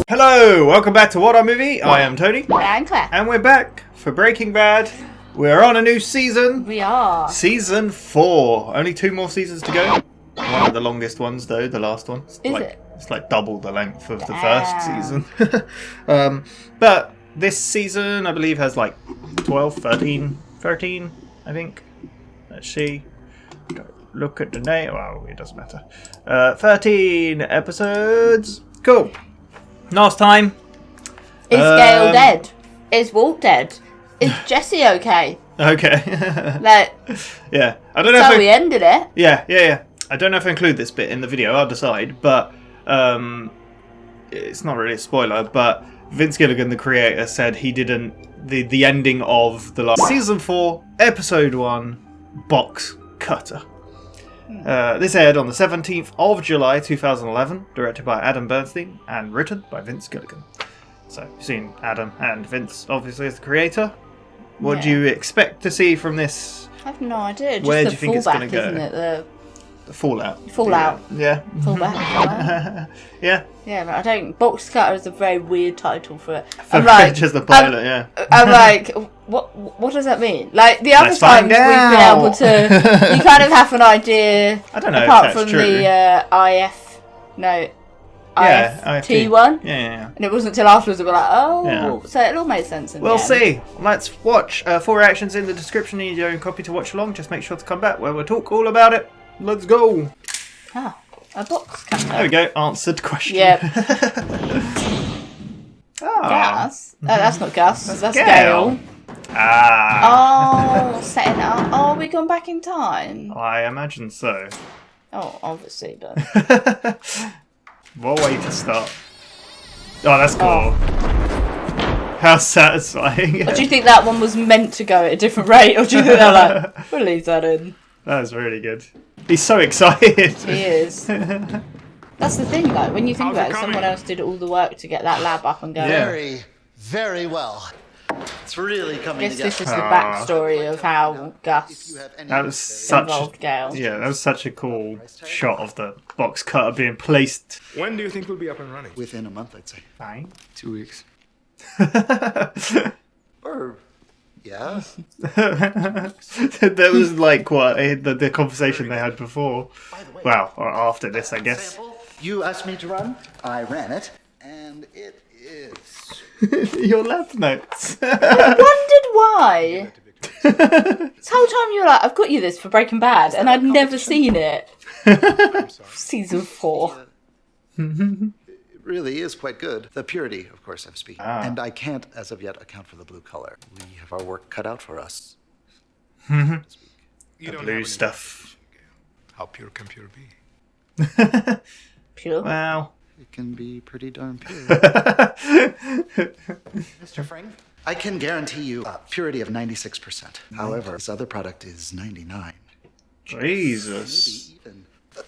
Hello, welcome back to WhatAreMovie. I am Tony. And Claire. And we're back for Breaking Bad. We're on a new season. We are. Season 4. Only 2 more seasons to go. One of the longest ones though, the last one. Is it? It's like double the length of the first season. But this season, I believe, has like 12, 13, I think. Let's see. Look at the name. Well, it doesn't matter. 13 episodes. Cool. Last time. Is Gale dead? Is Walt dead? Is Jesse okay? Okay. Like, yeah. I don't know so if we ended it. Yeah. I don't know if I include this bit in the video. I'll decide. But it's not really a spoiler. But Vince Gilligan, the creator, said he didn't. The ending of the last season 4, episode 1, box cutter. This aired on the 17th of July 2011, directed by Adam Bernstein and written by Vince Gilligan. So, you've seen Adam and Vince, obviously, as the creator. What do you expect to see from this? I have no idea. Just Where the do you think it's going to go? Isn't it? The fallout. Fallout. Yeah. Fallback. Yeah. Yeah, but I don't. Box cutter is a very weird title for it. I'm like, just the pilot, yeah. I'm like, what does that mean? Like the other Let's times find we've been out. able to, you kind of have an idea. I don't know apart if that's from true. the IFT one. Yeah. And it wasn't until afterwards that we're like, oh, Yeah. so it all made sense. We'll see. Let's watch. 4 reactions in the description. You need your own copy to watch along. Just make sure to come back where we'll talk all about it. Let's go. Ah, a box cutter. There we go. Answered question. Yep. Gus. Gus? Oh, that's not Gus. That's Gale. Gale. Ah. Oh, setting it up. Oh, we gone back in time. I imagine so. Oh, obviously, but What way to start? Oh, that's cool. How satisfying. Or do you think that one was meant to go at a different rate, or do you think they're like, we'll leave that in? That was really good. He's so excited. He is. That's the thing, like, when you think about it, someone else did all the work to get that lab up and going. Yeah. Very, very well. It's really I coming guess together. this is the backstory of how Gus That was such. involved Gale. Yeah, that was such a cool shot of the box cutter being placed. When do you think we'll be up and running? Within a month, I'd say. Fine. 2 weeks. Or, yeah. That was like what the conversation they had before. Well, or after this, I guess. Sample, you asked me to run. I ran it, and it is. Your lab notes. I wondered why. This whole time you were like, I've got you this for Breaking Bad, and I'd never seen it. Season 4. It really is quite good. The purity, of course, I'm speaking. Ah. And I can't, as of yet, account for the blue color. We have our work cut out for us. You The don't blue have any stuff. How pure can pure be? Pure. Well. It can be pretty darn pure. Mr. Frank? I can guarantee you a purity of 96%. However, this other product is 99. Jesus. Maybe even.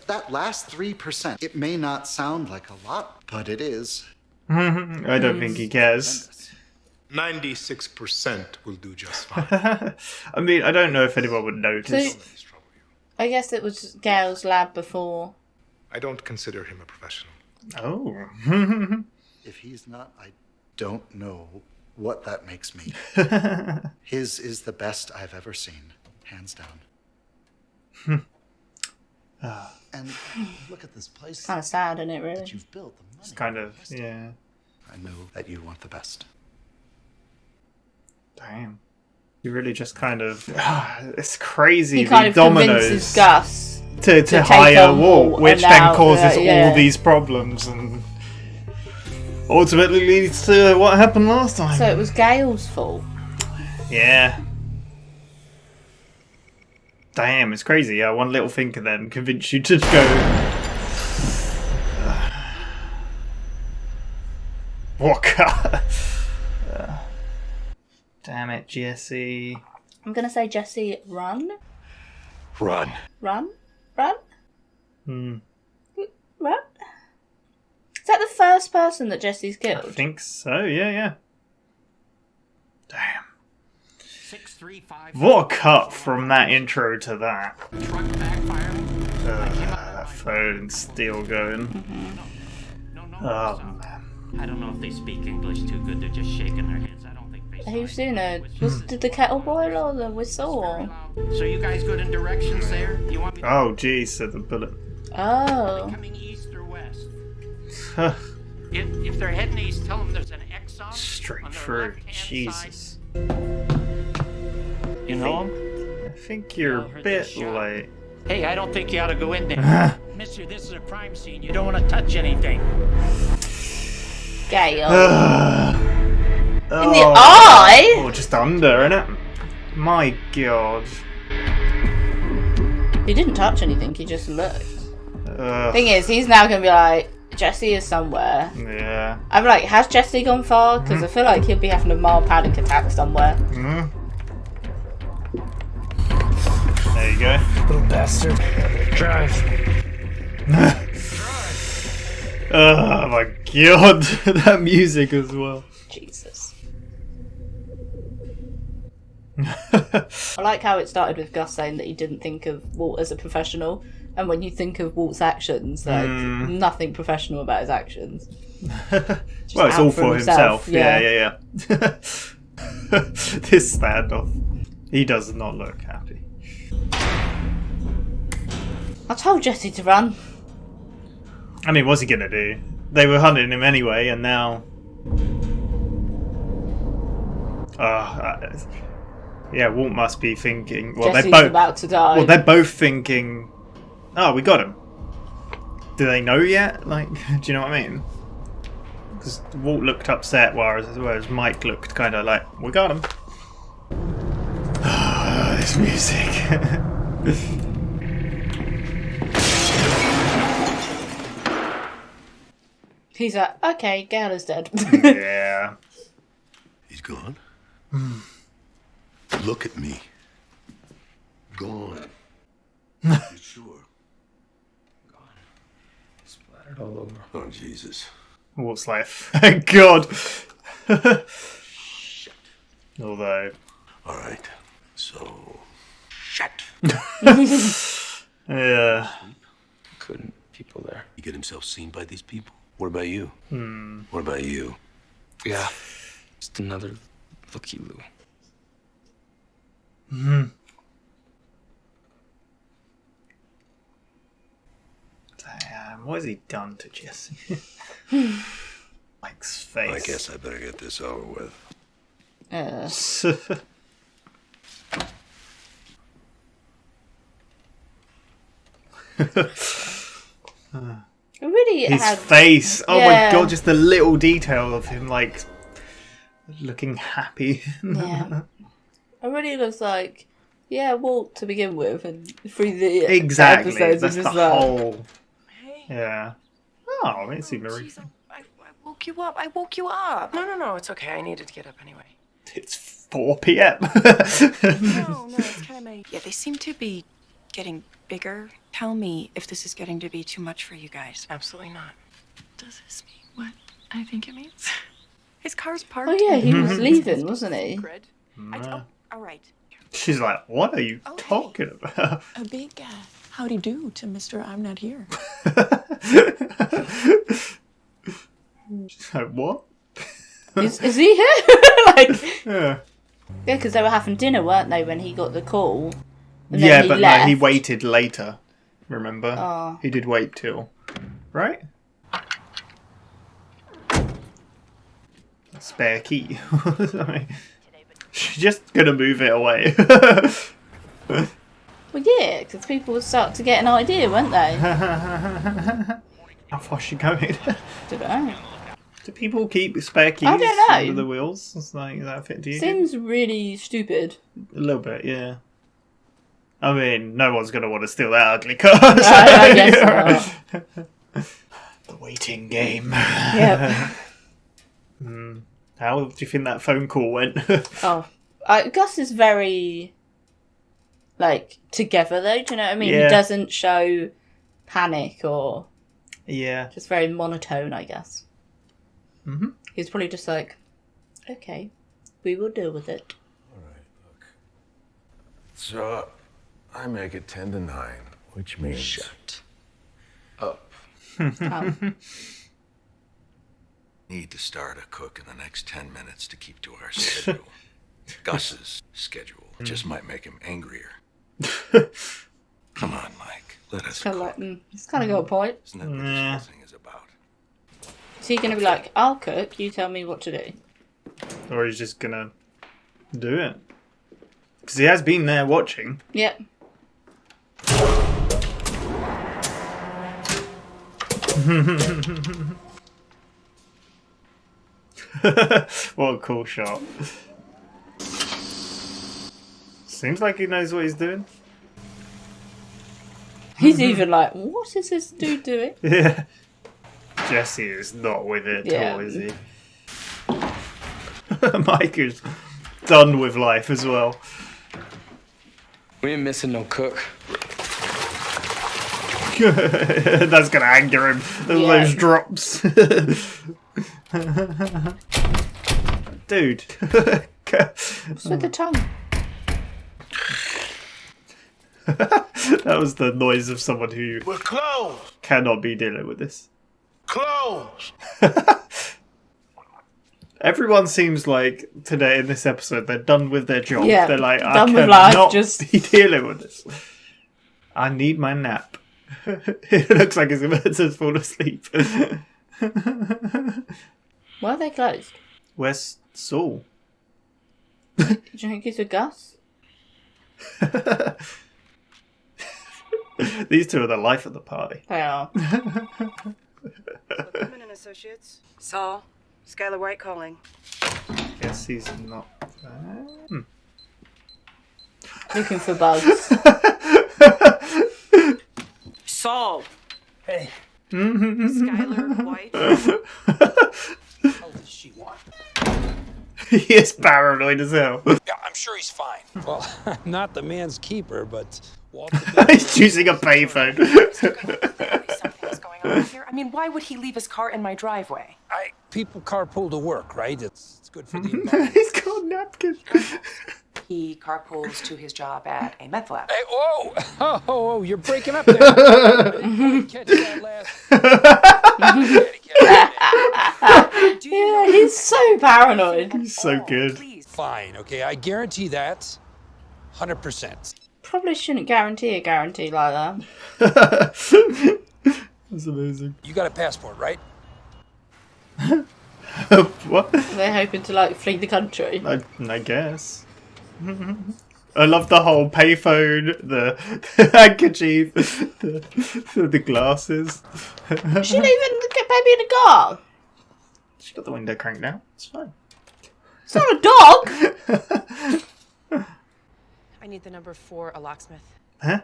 That last 3%, it may not sound like a lot, but it is. I don't think he cares. 96% will do just fine. I mean, I don't know if anyone would notice. So, I guess it was Gale's lab before. I don't consider him a professional. Oh. If he's not, I don't know what that makes me. His is the best I've ever seen, hands down. And look at this place Kind of sad, isn't it, really? that you've built. The money. It's kind of, yeah. I know that you want the best. Damn. You really just kind of. It's crazy. He kind of dominoes convinces Gus to take hire on Walt, Walt, which and then now, causes yeah. all these problems and ultimately leads to what happened last time. So it was Gale's fault. Yeah. Damn, it's crazy. Yeah, one little thing can then convince you to go. What cut? Damn it, Jesse. I'm going to say Jesse, run. Run. Run? Run? Hmm. Run? Is that the first person that Jesse's I killed? think so, yeah. Damn. 635. What a cut from that intro to that. Truck backfiring. That phone's still going. No, Oh, son. man. I don't know if they speak English too good. They're just shaking their heads. I don't think they. Who's doing it? Did the kettle boil or the whistle? Or... So you guys good in directions there? You want me to Oh, geez, said the bullet. Oh. coming east or west? If they're heading east, tell them there's an X on Straight their through. left-hand Jesus. side. You know him? I think you're a bit late. Hey, I don't think you ought to go in there. Mister, this is a crime scene. You don't want to touch anything. Gale. In In the eye? Oh, just under, innit? My god. He didn't touch anything, he just looked. Ugh. Thing is, he's now gonna be like, Jesse is somewhere. Yeah. I'm like, has Jesse gone far? Because I feel like he'll be having a mild panic attack somewhere. Mm. There you go. Little bastard. Drive. Oh my god. That music as well. Jesus. I like how it started with Gus saying that he didn't think of Walt as a professional. And when you think of Walt's actions, like, nothing professional about his actions. Well, it's out all for for himself, himself. Yeah. This standoff. He does not look happy. I told Jesse to run. I mean, what's he gonna do? They were hunting him anyway, and now... yeah, Walt must be thinking... Well, Jesse's they're both about to die. Well, they're both thinking... Oh, we got him. Do they know yet? Like, do you know what I mean? Because Walt looked upset, whereas Mike looked kind of like, we got him. This music. He's like, okay, Gale is dead. Yeah. He's gone? Look at me. Gone. You sure? Gone. Splattered all over. Oh, Jesus. Walt's like, thank God. Shit. Although... All right. So... Shit. Yeah. Couldn't people there. He get himself seen by these people? What about you? What about you? Yeah. Just another looky-loo. Damn, what has he done to Jesse? Mike's face. I guess I better get this over with. It really His had... face. Oh Yeah. my god, just the little detail of him, like, looking happy. Yeah. It really looks like, yeah, Walt to begin with, and through the Exactly. episodes, That's it's the just like, whole... Hey. Yeah. Oh, it's even Jeez, I woke you up. I woke you up. No, it's okay. I needed to get up anyway. It's 4 p.m. No, it's kind of my... Yeah, they seem to be getting bigger. Tell me if this is getting to be too much for you guys. Absolutely not. Does this mean what I think it means? His car's parked. oh yeah, he was leaving, wasn't he? Grid. All right. She's like, what are you Oh, hey. talking about? A big howdy do to Mr. I'm Not Here. She's like, what? Is he here? Like, Yeah. yeah, because they were having dinner, weren't they, when he got the call? And then Yeah, he but left. no, he waited later. Remember? Oh. He did wait till. Right? Spare key. Sorry. She's just gonna move it away. Well, yeah, because people would start to get an idea, weren't they? How far is she going? Don't know. Do people keep spare keys I don't know. under the wheels? It's like, is that a fit to you? Seems really stupid. A little bit, yeah. I mean, no one's gonna want to steal that ugly car. I guess not. The waiting game. Yep. How do you think that phone call went? Oh, Gus is very, like, together though. Do you know what I mean? Yeah. He doesn't show panic or Yeah. just very monotone, I guess. Mhm. He's probably just like, okay, we will deal with it. All right, look. So, I make it 10 to 9, which means... Shut up. Oh. Need to start a cook in the next 10 minutes to keep to our schedule. Gus's schedule just might make him angrier. Come on, Mike. Let us cook. He's kind of got a point. Isn't that what this whole thing is about? So you're going to be like, I'll cook, you tell me what to do. Or he's just gonna do it. Because he has been there watching. Yep. What a cool shot. Seems like he knows what he's doing. He's even like, what is this dude doing? Yeah. Jesse is not with it at all, is he? Mike is done with life as well. We ain't missing no cook. That's gonna anger him. Those drops. Dude. What's with the tongue? That was the noise of someone who We're closed! cannot be dealing with this. Closed! Everyone seems like today in this episode they're done with their job. Yeah, They're like, I done with cannot life, just be dealing with this. I need my nap. It looks like he's about to fall asleep. Why are they closed? Where's Saul? Do you think he's with Gus? These two are the life of the party. They are. Women and Associates. Saul. Skylar White calling. Guess he's not there. Looking for bugs. Saul. Hey. Skylar White. How does she want? He is paranoid as hell. Yeah, I'm sure he's fine. Well, not the man's keeper, but Walter. He's choosing a payphone. Something's going on here. I mean, why would he leave his car in my driveway? People carpool to work, right? It's good for the environment. He's got napkins. He carpools to his job at a meth lab. Hey, whoa, you're breaking up there. Catch that last. Yeah, he's so paranoid. He's so good. Please. Fine, okay, I guarantee that. 100%. Probably shouldn't guarantee a guarantee like that. That's amazing. You got a passport, right? What? They're hoping to like flee the country. I guess. I love the whole payphone, the handkerchief, the glasses. She didn't even get baby in a car. She got the window cranked down. It's fine. It's not a dog. I need the number for a locksmith. Huh?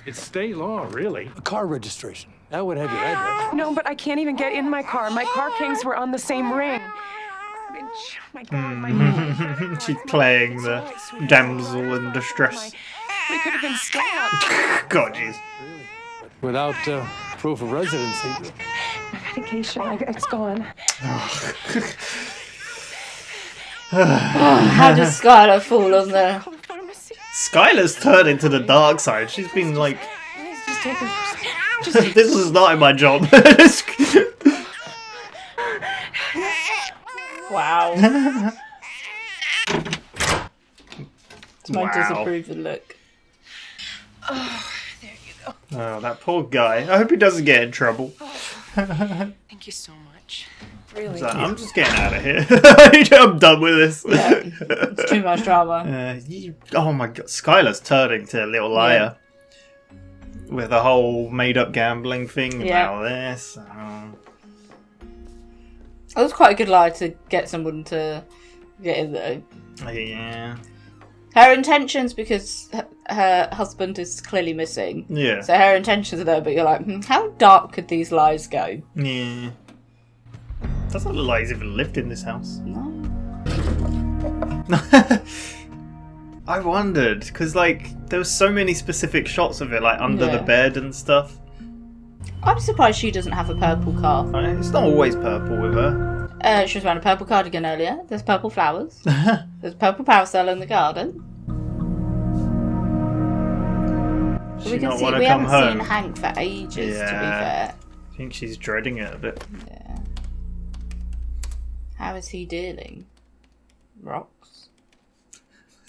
It's state law, really. A car registration. That would have your address. No, but I can't even get in my car. My car keys were on the same ring. I mean, my God, my She's playing the damsel in distress. We could have been stabbed. God, jeez. Without proof of residency. My medication, it's gone. How does Skylar fall on there? Skylar's turned into the dark side. She's been like, Just take her. this is not in my job. Wow. It's my disapproving look. Oh, there you go. Oh, that poor guy. I hope he doesn't get in trouble. Thank you so much. Really. He's like, I'm just getting out of here. I'm done with this. Yeah, it's too much drama. Oh my god, Skylar's turning to a little liar. With the whole made-up gambling thing about this. That was quite a good lie to get someone to get in though. Yeah. Her intentions, because her husband is clearly missing. Yeah. So her intentions are there, but you're like, how dark could these lies go? Yeah. Doesn't look like he's even lived in this house. No. I wondered, because like there were so many specific shots of it, like under the bed and stuff. I'm surprised she doesn't have a purple car. It's not always purple with her. She was wearing a purple cardigan earlier. There's purple flowers. There's a purple parasol in the garden. Does We she can not see want we to come haven't home? seen Hank for ages, to be fair. I think she's dreading it a bit. Yeah. How is he dealing? Rocks?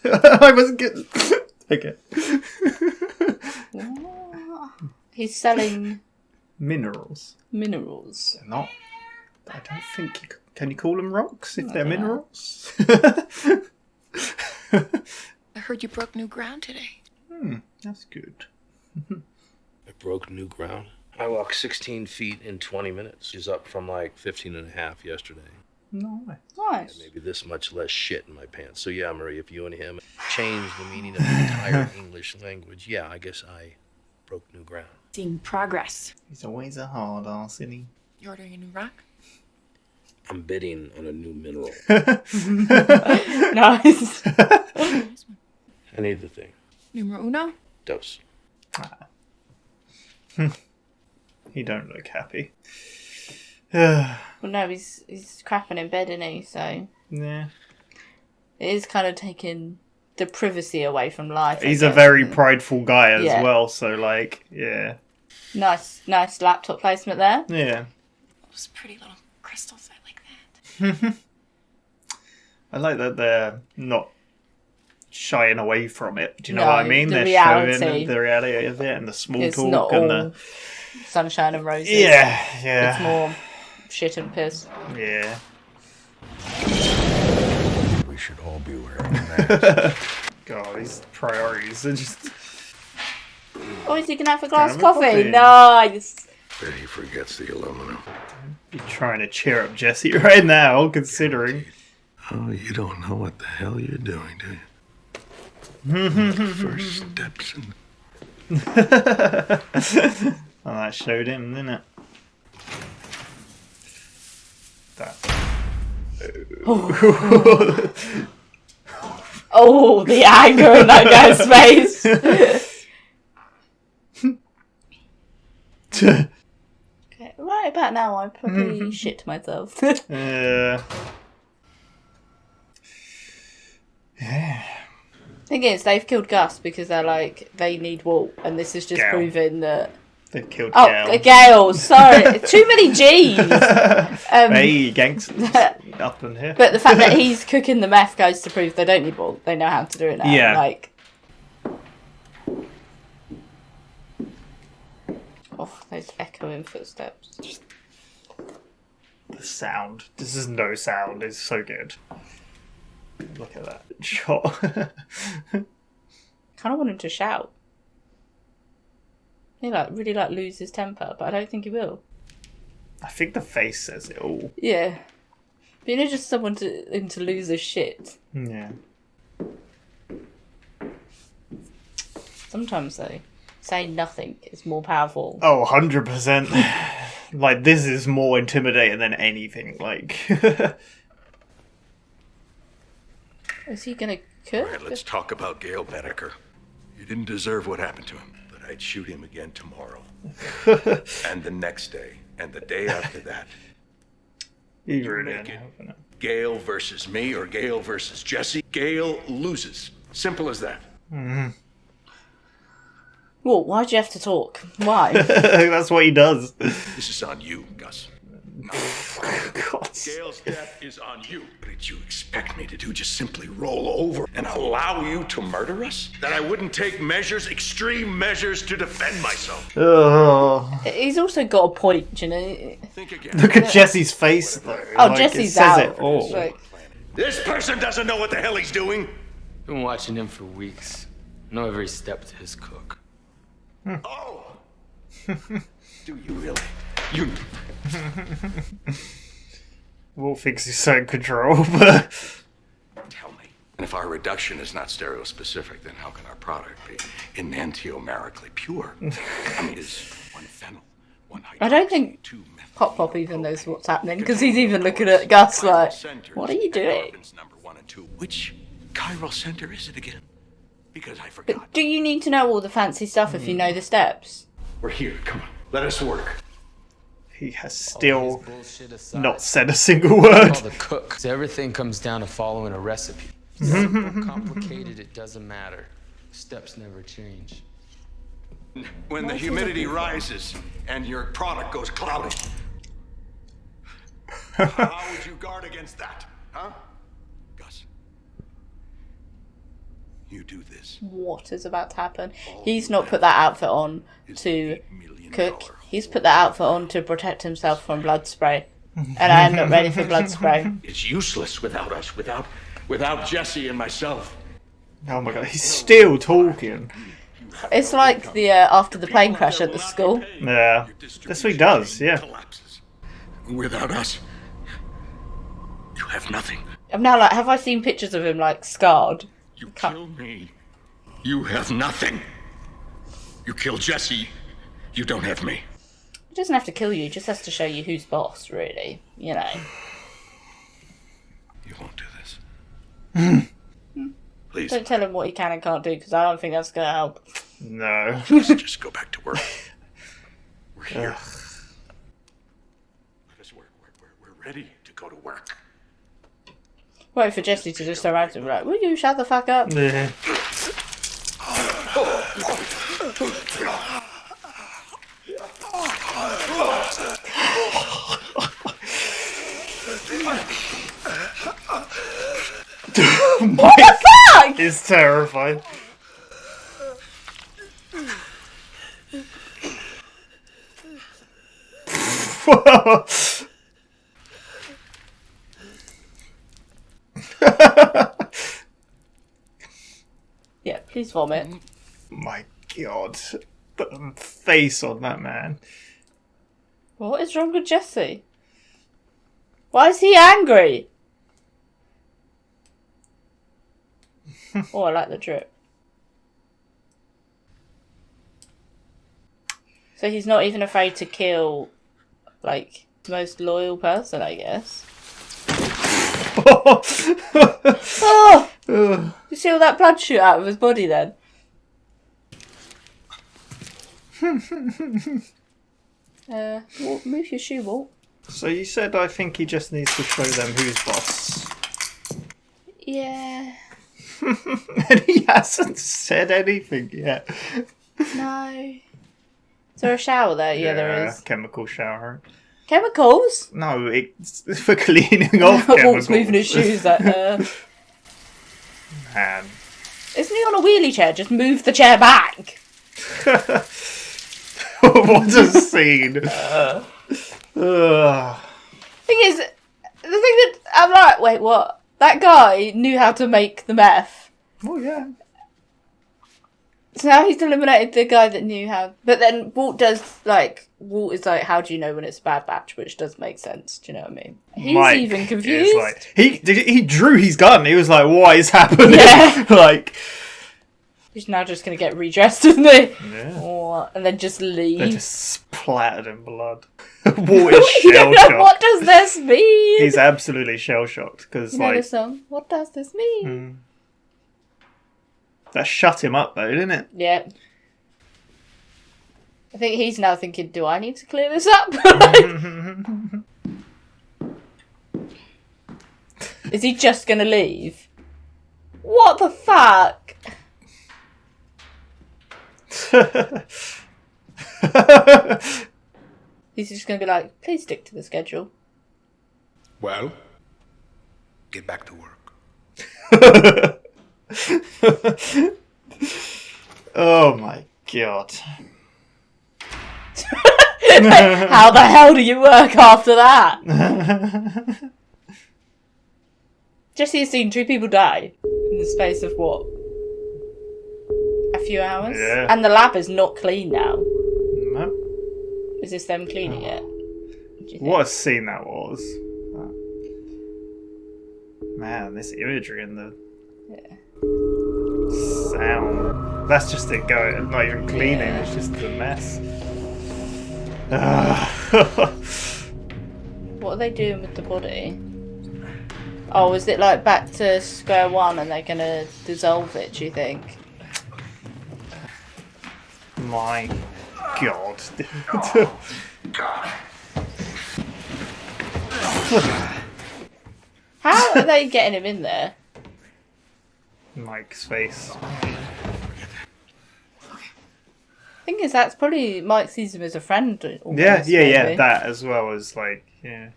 I wasn't getting... Okay. What? He's selling... Minerals. Minerals. They're not... I don't think you... Can you call them rocks if they're minerals? I heard you broke new ground today. That's good. I broke new ground. I walked 16 feet in 20 minutes. She's up from like 15 and a half yesterday. Nice. Maybe this much less shit in my pants. So yeah, Marie, if you and him change the meaning of the entire English language, yeah, I guess I broke new ground. Seeing progress. He's always a hard ass, isn't he? You ordering a new rock? I'm bidding on a new mineral. Nice. I need the thing. Numero uno? Dose. He don't look happy. Well, no, he's crapping in bed, isn't he? So Yeah. it is kind of taking the privacy away from life. He's a very prideful guy as well, so like, yeah. Nice laptop placement there. Yeah. Those pretty little crystals, I like that. I like that they're not shying away from it. Do you know No, what I mean? the They're reality. showing the reality of it and the small It's talk not and all the sunshine and roses. yeah. It's more shit and piss. Yeah. We should all be wearing masks. God, these priorities are just. Oh, is he gonna have a glass of Have a coffee? coffee. Nice. Bet he forgets the aluminum. You're trying to cheer up Jesse right now, considering. Oh, you don't know what the hell you're doing, do you? First steps in. Oh, that showed him, didn't it? That. Oh, the anger in that guy's face. Okay, right about now, I probably shit myself. Yeah. Thing is, they've killed Gus because they're like, they need Walt, and this is just Gale. proving that. They've killed Oh, Gale. Gale, sorry. Too many G's! Hey, gangsters up in here. But the fact that he's cooking the meth goes to prove they don't need Walt. They know how to do it now. Yeah. Like. Oh, those echoing footsteps. The sound. This is no sound. It's so good. Look at that shot. Kind of want him to shout. He really lose his temper, but I don't think he will. I think the face says it all. Yeah. But you know, just someone him to lose his shit. Yeah. Sometimes though, saying nothing is more powerful. Oh, 100%. Like, this is more intimidating than anything. Like. Is he gonna cook? All right, let's talk about Gale Bedecker. You didn't deserve what happened to him, but I'd shoot him again tomorrow. And the next day, and the day after that. You really make don't it have it. Gale versus me or Gale versus Jesse. Gale loses. Simple as that. Well, why'd you have to talk? Why? That's what he does. This is on you, Gus. No. God. Gale's death is on you. What did you expect me to do? Just simply roll over and allow you to murder us? That I wouldn't take measures, extreme measures, to defend myself? Oh. He's also got a point, you know. Think again. Look at Jesse's face, though. Oh, Like, Jesse's it says out. it all. Like, This person doesn't know what the hell he's doing. Been watching him for weeks. Know every step to his cook. Oh! Do you really? You... Walt thinks he's so in control, but... Tell me. And if our reduction is not stereospecific, then how can our product be enantiomerically pure? I mean, is one phenyl, one hydroxy, I don't think two methyl- Pop even knows what's happening because he's even looking at Gus like, what are you doing? Carbons number 1 and 2. Which chiral center is it again? Because I forgot. But do you need to know all the fancy stuff if you know the steps? We're here. Come on. Let us work. He has still Bullshit aside, not said a single word. all the cook. So everything comes down to following a recipe. Simple, complicated, it doesn't matter. Steps never change. When the humidity rises and your product goes cloudy. How would you guard against that, huh? Gus, you do this. What is about to happen? He's not put that outfit on to cook. He's put that outfit on to protect himself from blood spray. And I am not ready for blood spray. It's useless without us, without Jesse and myself. Oh my god, he's still talking. It's like the after the plane crash at the school. Yeah, that's what he does, yeah. Without us, you have nothing. I'm now like, have I seen pictures of him like scarred? You kill me, you have nothing. You kill Jesse, you don't have me. He doesn't have to kill you, he just has to show you who's boss, really. You know. You won't do this. Please. Don't tell him what he can and can't do, because I don't think that's going to help. No. Just go back to work. We're here. Let us work. We're ready to go to work. Wait for Jesse to just arrive and be like, will you shut the fuck up? Yeah. What the fuck? He's terrified. Yeah, please vomit. My god. The face on that man. What is wrong with Jesse? Why is he angry? Oh, I like the drip. So he's not even afraid to kill, like, the most loyal person, I guess. Oh! You see all that blood shoot out of his body then? Walt, move your shoe, Walt. So you said I think he just needs to show them who's boss. Yeah. And he hasn't said anything yet. No. Is there a shower there? Yeah, there is. Chemical shower. Chemicals? No, it's for cleaning off chemicals. Walt's moving his shoes like, Man. Isn't he on a wheelie chair? Just move the chair back. What a scene. Thing is, the thing that I'm like, wait, what? That guy knew how to make the meth. Oh, yeah. So now he's eliminated the guy that knew how. But then Walt is like, how do you know when it's a bad batch? Which does make sense. Do you know what I mean? He's Mike even confused. Like, he drew his gun. He was like, what is happening? Yeah. Like, he's now just going to get redressed, isn't he? Yeah. Or, and then just leave. They're just splattered in blood. Walt is shell-shocked. What does this mean? He's absolutely shell-shocked. Because, You know like, the song? What does this mean? That shut him up, though, didn't it? Yeah. I think he's now thinking, do I need to clear this up? Is he just going to leave? What the fuck? He's just going to be like, please stick to the schedule. Well, get back to work. Oh my god. How the hell do you work after that? Jesse has seen 2 people die in the space of what? A few hours? Yeah. And the lab is not clean now. No. Is this them cleaning it? What a scene that was. Man, this imagery and the sound. That's just it going. Not even cleaning, it's just a mess. What are they doing with the body? Oh, is it like back to square one and they're gonna dissolve it, do you think? My god. How are they getting him in there? Mike's face. Thing is, that's probably Mike sees him as a friend. Almost, Yeah, maybe. that as well as like, yeah.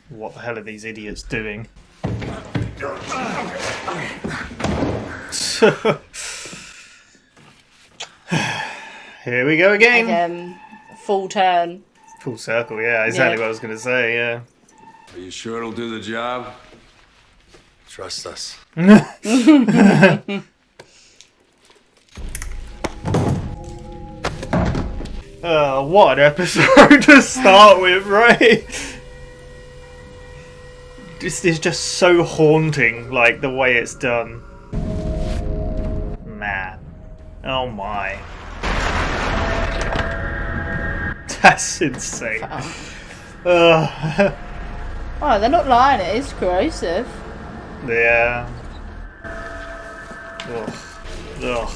What the hell are these idiots doing? Here we go again. Full turn. Full circle, yeah, exactly what I was going to say, yeah. Are you sure it'll do the job? Trust us. What an episode to start with, right? This is just so haunting, like, the way it's done. Man. Oh my. That's insane. Oh, they're not lying, it is corrosive. Yeah. Ugh. Ugh.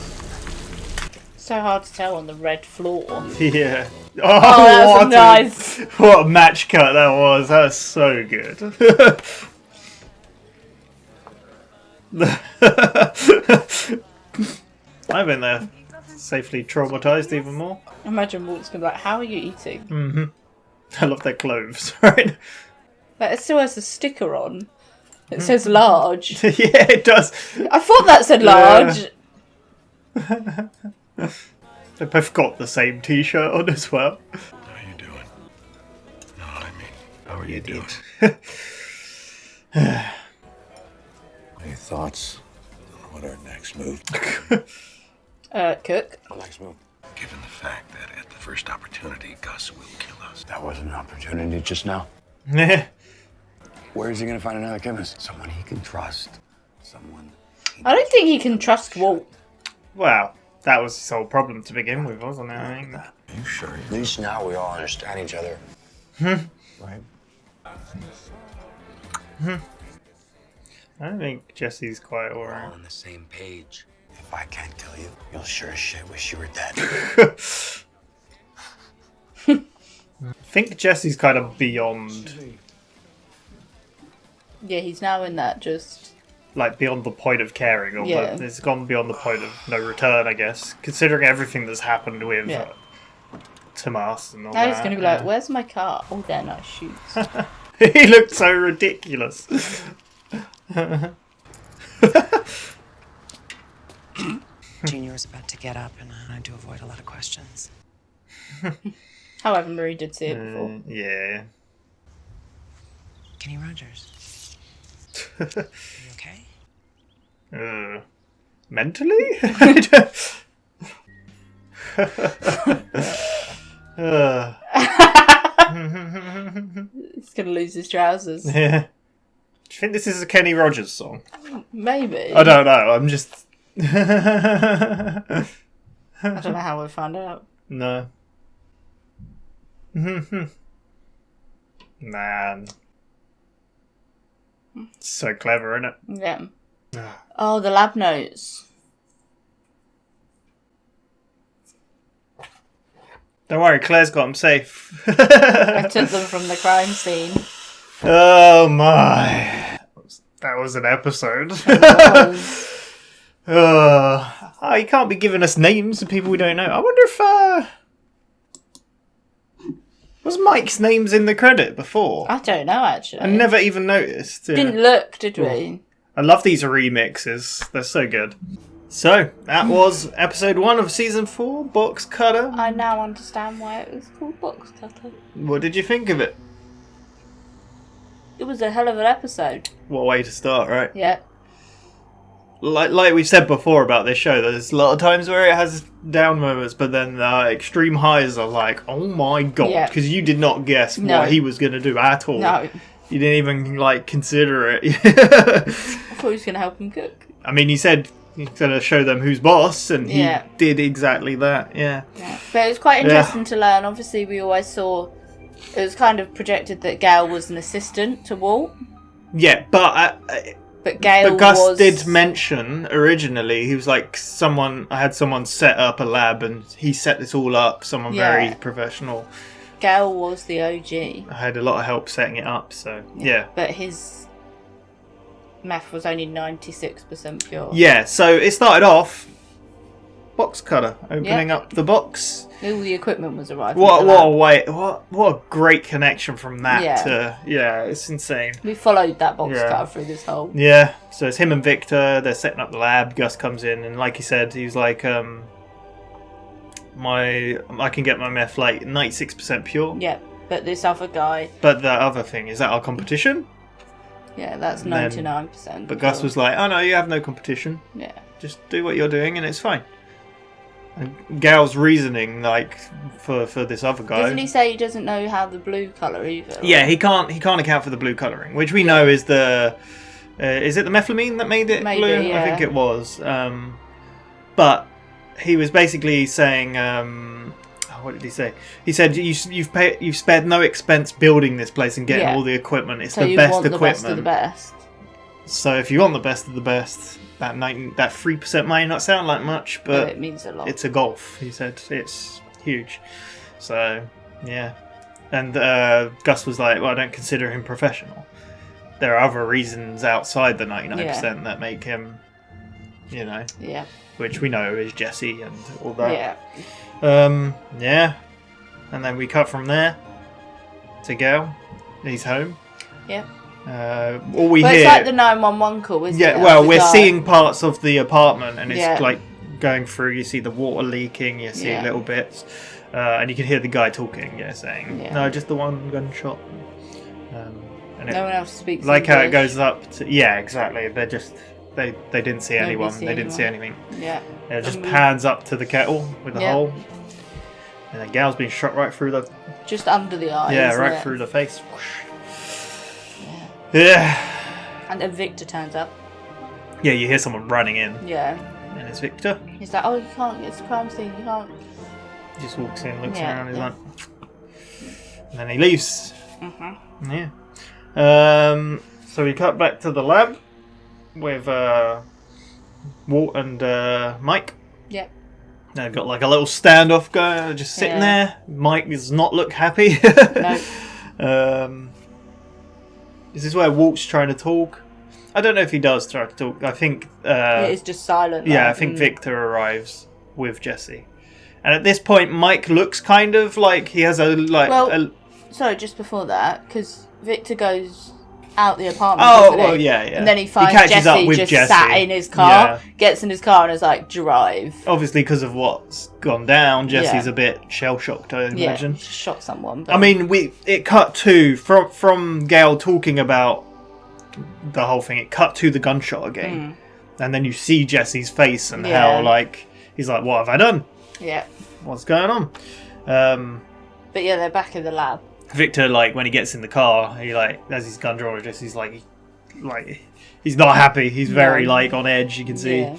So hard to tell on the red floor. Yeah. Oh, that was nice. What a match cut that was. That was so good. I've been there. Safely traumatized even more. Imagine Walt's gonna be like, how are you eating? Mm-hmm. I love their clothes, right? Like, it still has a sticker on. It says large. Yeah, it does. I thought that said large. They both got the same t-shirt on as well. How are you doing? No, I mean, how are you doing? Any thoughts on what our next move? Cook. Next move. Given the fact that at the first opportunity, Gus will kill us. That wasn't an opportunity just now. Where is he going to find another chemist? Someone he can trust. Someone. I don't think he can trust Walt. Well, that was his whole problem to begin with, wasn't it? I think. Are you sure? At least now we all understand each other. Right? I don't think Jesse's quite We're alright. all on the same page. If I can't kill you, you'll sure as shit wish you were dead. I think Jesse's kind of beyond, Yeah, he's now in that just... like, beyond the point of caring. Or Yeah. It's gone beyond the point of no return, I guess. Considering everything that's happened with Tomas and all Now that. he's going to be like, where's my car? Oh, they're nice shoes. He looked so ridiculous. Junior was about to get up, and I wanted to avoid a lot of questions. However, Marie did see it before. Yeah. Kenny Rogers. Are you okay? Mentally? He's going to lose his trousers. Yeah. Do you think this is a Kenny Rogers song? Maybe. I don't know. I'm just. I don't know how we'll find out. No. Man. So clever, isn't it? Yeah. Oh, the lab notes. Don't worry, Claire's got them safe. I took them from the crime scene. Oh my. That was an episode. You can't be giving us names of people we don't know. I wonder if was Mike's names in the credit before? I don't know, actually. I never even noticed. Yeah. Didn't look, did we? I love these remixes. They're so good. So, that was episode 1 of season 4, Box Cutter. I now understand why it was called Box Cutter. What did you think of it? It was a hell of an episode. What a way to start, right? Yeah. Like we've said before about this show, there's a lot of times where it has down moments, but then the extreme highs are like, oh my god, because you did not guess what he was going to do at all. No. You didn't even, like, consider it. I thought he was going to help him cook. I mean, he said he's going to show them who's boss, and he did exactly that, yeah. But it was quite interesting to learn. Obviously, we always saw, it was kind of projected that Gail was an assistant to Walt. Yeah, but Gail But Gus was... did mention originally, he was like, I had someone set up a lab, and he set this all up, someone very professional. Gail was the OG. I had a lot of help setting it up, so, yeah. But his meth was only 96% pure. Yeah, so it started off box cutter, opening up the box. All the equipment was arriving. What a great connection from that to it's insane. We followed that box cutter through this whole. Yeah, so it's him and Victor. They're setting up the lab. Gus comes in, and like he said, he's like, I can get my meth like 96% pure. Yeah, but this other guy. But the other thing is that our competition. Yeah, that's 99%. But Gus was like, "Oh no, you have no competition. Yeah, just do what you're doing, and it's fine." And Gal's reasoning, like, for this other guy. Doesn't he say he doesn't know how the blue colour either? Yeah, he can't account for the blue colouring, which we know is the is it the methylamine that made it blue? Yeah. I think it was. But he was basically saying, what did he say? He said you've spared no expense building this place and getting all the equipment. It's so the best want equipment. The best of the best. So if you want the best of the best, that 3% might not sound like much, but it means a lot. It's a golf. He said it's huge. So yeah, and Gus was like, "Well, I don't consider him professional. There are other reasons outside the 99% that make him, which we know is Jesse and all that." Yeah. And then we cut from there to Gal. He's home. Yeah. All we hear. It's like the 911 call, isn't it? Yeah, well, we're seeing parts of the apartment, and it's like going through. You see the water leaking. You see little bits, and you can hear the guy talking. Saying, "No, just the one gunshot." And no one else speaks. Like English. how it goes up to. Yeah, exactly. They're just they didn't see anyone. They didn't see anything. Yeah. It just pans up to the kettle with the hole, and the gal's been shot right through the. Just under the eye. Yeah, right through the face. Yeah. And then Victor turns up. Yeah, you hear someone running in. Yeah. And it's Victor. He's like, "Oh, you can't. It's a crime scene. You can't." He just walks in, looks around, he's like, and then he leaves. Yeah. So we cut back to the lab with Walt and Mike. Yep. They've got like a little standoff going, just sitting there. Mike does not look happy. No. Is this where Walt's trying to talk? I don't know if he does try to talk. I think... it's just silent. Yeah, I think Victor arrives with Jesse. And at this point, Mike looks kind of like he has a... Sorry, just before that, because Victor goes out the apartment. Oh, well, yeah. And then he finds Jesse just sat in his car, gets in his car, and is like, "Drive." Obviously, because of what's gone down, Jesse's a bit shell-shocked, I imagine. Yeah, shot someone. But... I mean, it cut to, from Gale talking about the whole thing, it cut to the gunshot again. And then you see Jesse's face and how, like, he's like, "What have I done? Yeah. What's going on?" But yeah, they're back in the lab. Victor, like, when he gets in the car, he, like, as his gun drawer, Jesse's like, he's not happy. He's very, like, on edge, you can see. Yeah.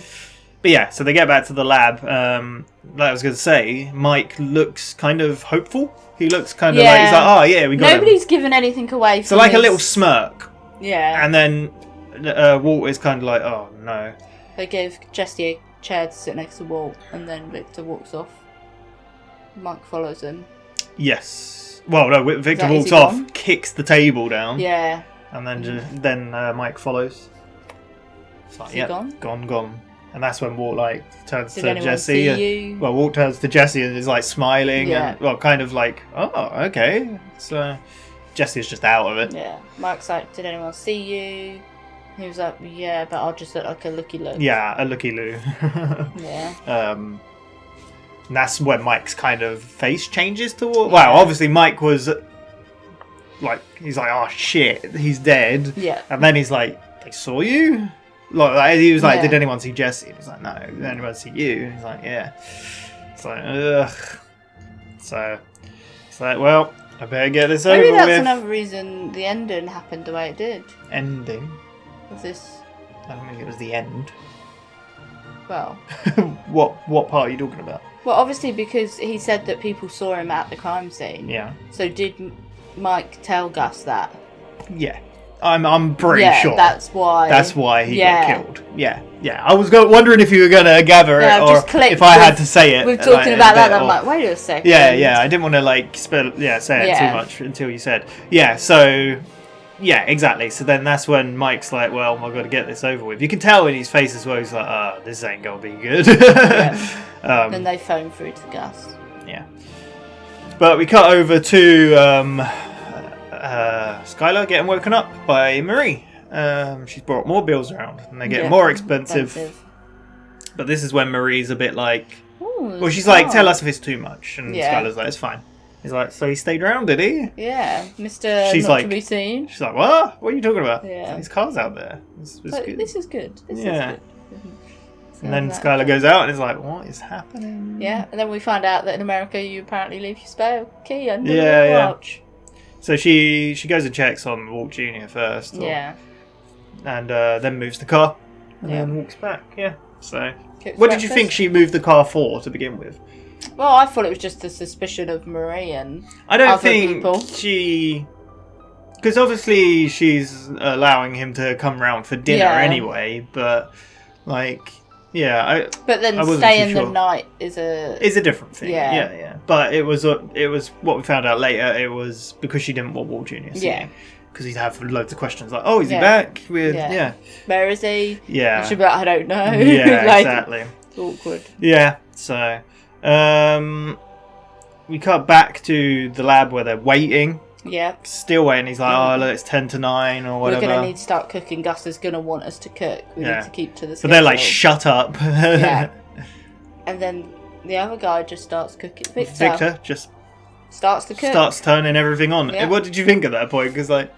But yeah, so they get back to the lab. Like I was going to say, Mike looks kind of hopeful. He looks kind of like, he's like, "Oh, yeah, we got him." Nobody's given anything away from So, like, a little smirk. Yeah. And then Walt is kind of like, "Oh, no." They give Jesse a chair to sit next to Walt, and then Victor walks off. Mike follows him. Yes. Well, no, Victor walks off, kicks the table down. Yeah. And then Mike follows. It's like, he gone? Gone. And that's when Walt, like, turns Did to anyone Jesse. see you? Well, Walt turns to Jesse and is, like, smiling. Yeah. And, well, kind of like, "Oh, okay." So Jesse's just out of it. Yeah. Mike's like, "Did anyone see you?" He was like, "Yeah, but I'll just look like a looky-loo." Yeah, a looky-loo. Yeah. And that's when Mike's kind of face changes toward... Well, obviously Mike was... Like, he's like, "Oh, shit, he's dead." Yeah. And then he's like, "They saw you?" Like he was like, Yeah. "Did anyone see Jesse?" And he's like, "No." "Did anyone see you?" And he's like, "Yeah." It's like, ugh. So, it's like, well, I better get this over Maybe with. that's another reason the ending happened the way it did. Ending? Of this... I don't think it was the end. Well... What part are you talking about? Well, obviously because he said that people saw him at the crime scene. Yeah. So did Mike tell Gus that? Yeah. I'm pretty sure. That's why. That's why he got killed. Yeah. I was wondering if you were going to gather it, or if I had to say it. We're talking about that, and I'm like, wait a second. Yeah. I didn't want to say it too much until you said. Yeah. So Yeah, exactly. So then that's when Mike's like, well, I've got to get this over with. You can tell in his face as well, he's like, oh, this ain't going to be good. Then they phone through to Gus. Yeah. But we cut over to Skylar getting woken up by Marie. She's brought more bills around, and they get more expensive. But this is when Marie's a bit like... well, she's like, tell us if it's too much. And Skylar's like, it's fine. He's like, so he stayed around, did he? Yeah, Mr. She's Not like, to be seen. She's like, what? What are you talking about? Yeah. His car's out there. This is good. This is good. This is good. And then Skylar goes out and is like, what is happening? Yeah, and then we find out that in America you apparently leave your spare key under your watch. So she goes and checks on Walt Jr. first. And then moves the car. And then walks back. Yeah. So, what did you think she moved the car for to begin with? Well, I thought it was just the suspicion of Marie and I don't other think people. she... Because obviously she's allowing him to come round for dinner anyway, but, like, but then staying the night is a different thing. Yeah. But it was what we found out later, it was because she didn't want Walt Jr. seeing. Because he'd have loads of questions like, oh, is he back? Where is he? Yeah. And she'd be like, I don't know. Yeah, like, exactly. It's awkward. Yeah, so... we cut back to the lab where they're waiting. Yeah. Still waiting. He's like, oh, look, it's 10 to 9 or whatever. We're going to need to start cooking. Gus is going to want us to cook. We need to keep to the schedule. But they're like, shut up. Yeah. And then the other guy just starts cooking. Victor just starts to cook. Starts turning everything on. Yeah. What did you think at that point? Because, like...